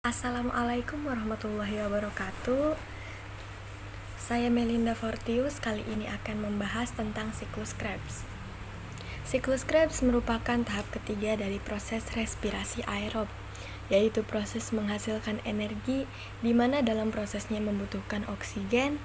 Assalamualaikum warahmatullahi wabarakatuh. Saya Melinda Fortius, kali ini akan membahas tentang siklus Krebs. Siklus Krebs merupakan tahap ketiga dari proses respirasi aerob, yaitu proses menghasilkan energi di mana dalam prosesnya membutuhkan oksigen,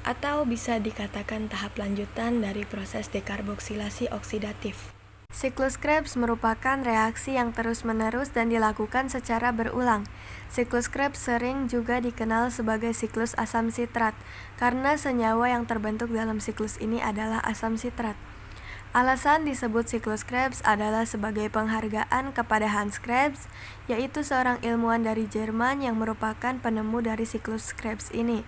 atau bisa dikatakan tahap lanjutan dari proses dekarboksilasi oksidatif. Siklus Krebs merupakan reaksi yang terus-menerus dan dilakukan secara berulang. Siklus Krebs sering juga dikenal sebagai siklus asam sitrat, karena senyawa yang terbentuk dalam siklus ini adalah asam sitrat. Alasan disebut siklus Krebs adalah sebagai penghargaan kepada Hans Krebs, yaitu seorang ilmuwan dari Jerman yang merupakan penemu dari siklus Krebs ini.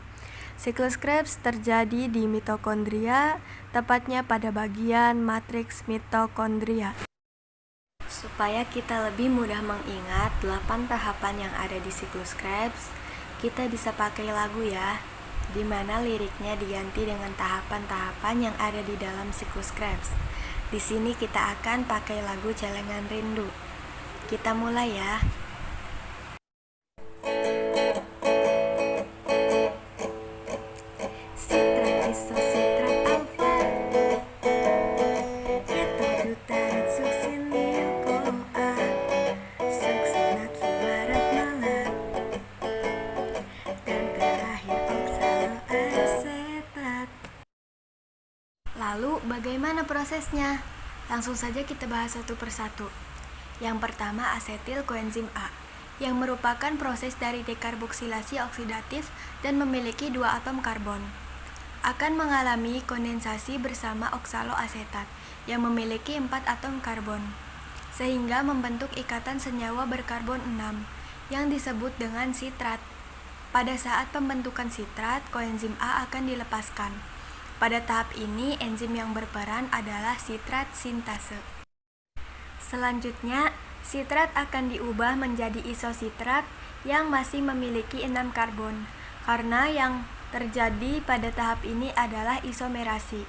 Siklus Krebs terjadi di mitokondria, tepatnya pada bagian matriks mitokondria. Supaya kita lebih mudah mengingat 8 tahapan yang ada di siklus Krebs, kita bisa pakai lagu ya, di mana liriknya diganti dengan tahapan-tahapan yang ada di dalam siklus Krebs. Di sini kita akan pakai lagu Celengan Rindu. Kita mulai ya. Lalu bagaimana prosesnya? Langsung saja kita bahas satu persatu. Yang pertama asetil koenzim A, yang merupakan proses dari dekarboksilasi oksidatif dan memiliki 2 atom karbon. Akan mengalami kondensasi bersama oksaloasetat yang memiliki 4 atom karbon, sehingga membentuk ikatan senyawa berkarbon 6 yang disebut dengan sitrat. Pada saat pembentukan sitrat, koenzim A akan dilepaskan. Pada tahap ini, enzim yang berperan adalah sitrat sintase. Selanjutnya, sitrat akan diubah menjadi isositrat yang masih memiliki 6 karbon, karena yang terjadi pada tahap ini adalah isomerasi.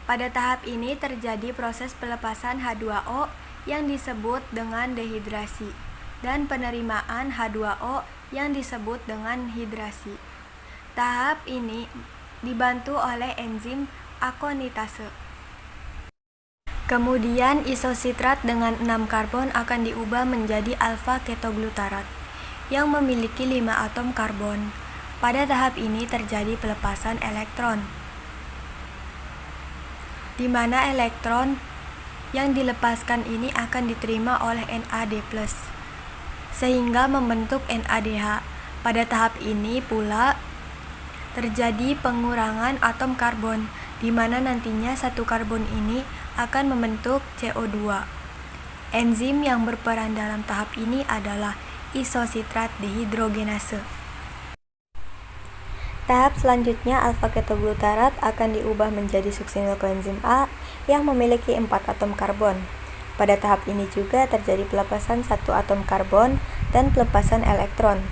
Pada tahap ini terjadi proses pelepasan H2O yang disebut dengan dehidrasi, dan penerimaan H2O yang disebut dengan hidrasi. Tahap ini dibantu oleh enzim akonitase. Kemudian isositrat dengan 6 karbon akan diubah menjadi alfa ketoglutarat yang memiliki 5 atom karbon. Pada tahap ini terjadi pelepasan elektron, di mana elektron yang dilepaskan ini akan diterima oleh NAD+, sehingga membentuk NADH. Pada tahap ini pula terjadi pengurangan atom karbon, di mana nantinya satu karbon ini akan membentuk CO2. Enzim yang berperan dalam tahap ini adalah isositrat dehidrogenase. Tahap selanjutnya alfa ketoglutarat akan diubah menjadi suksinil koenzim A yang memiliki 4 atom karbon. Pada tahap ini juga terjadi pelepasan 1 atom karbon dan pelepasan elektron,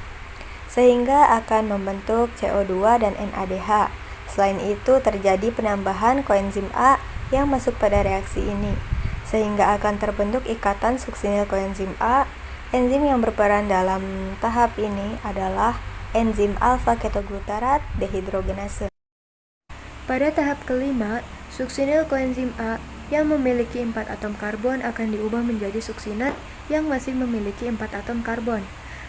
sehingga akan membentuk CO2 dan NADH. Selain itu terjadi penambahan koenzim A yang masuk pada reaksi ini, sehingga akan terbentuk ikatan suksinil koenzim A. Enzim yang berperan dalam tahap ini adalah enzim alfa ketoglutarat dehidrogenase. Pada tahap kelima, suksinil koenzim A yang memiliki 4 atom karbon akan diubah menjadi suksinat yang masih memiliki 4 atom karbon.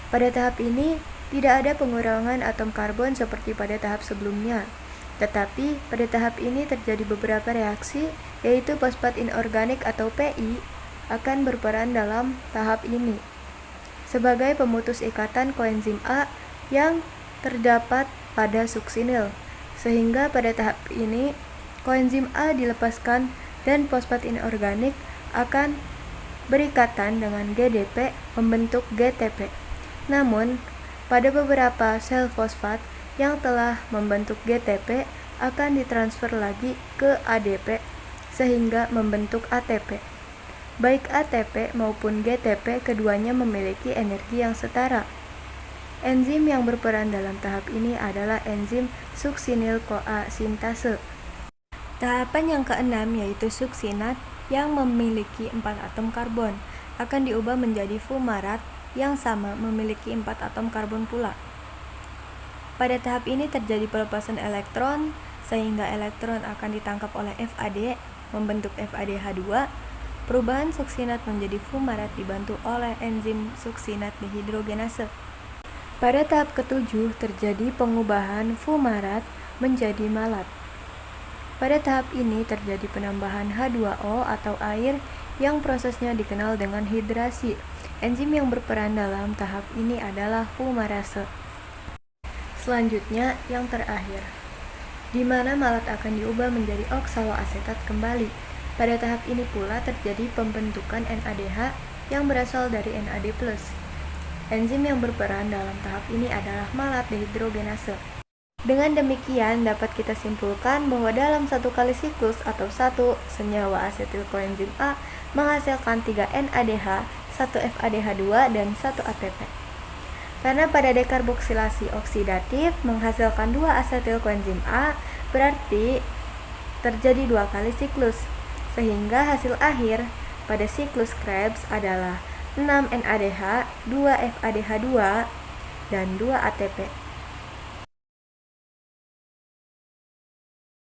Pada tahap ini tidak ada pengurangan atom karbon seperti pada tahap sebelumnya. Tetapi pada tahap ini terjadi beberapa reaksi, yaitu fosfat inorganik atau PI akan berperan dalam tahap ini sebagai pemutus ikatan koenzim A yang terdapat pada suksinil, sehingga pada tahap ini koenzim A dilepaskan dan fosfat inorganik akan berikatan dengan GDP membentuk GTP. Namun pada beberapa sel fosfat yang telah membentuk GTP akan ditransfer lagi ke ADP sehingga membentuk ATP. Baik ATP maupun GTP keduanya memiliki energi yang setara. Enzim yang berperan dalam tahap ini adalah enzim suksinil-CoA sintase. Tahapan yang keenam yaitu suksinat yang memiliki 4 atom karbon akan diubah menjadi fumarat yang sama memiliki 4 atom karbon pula. Pada tahap ini terjadi pelepasan elektron, sehingga elektron akan ditangkap oleh FAD, membentuk FADH2. Perubahan suksinat menjadi fumarat dibantu oleh enzim suksinat dehidrogenase. Pada tahap ketujuh terjadi pengubahan fumarat menjadi malat. Pada tahap ini terjadi penambahan H2O atau air yang prosesnya dikenal dengan hidrasi. Enzim yang berperan dalam tahap ini adalah fumarase. Selanjutnya, yang terakhir, di mana malat akan diubah menjadi oksaloasetat kembali. Pada tahap ini pula terjadi pembentukan NADH yang berasal dari NAD+. Enzim yang berperan dalam tahap ini adalah malat dehidrogenase. Dengan demikian, dapat kita simpulkan bahwa dalam satu kali siklus atau satu senyawa asetil koenzim A menghasilkan 3 NADH, 1 FADH2, dan 1 ATP. Karena pada dekarboksilasi oksidatif menghasilkan 2 asetil koenzim A, berarti terjadi 2 kali siklus, sehingga hasil akhir pada siklus Krebs adalah 6 NADH, 2 FADH2, dan 2 ATP.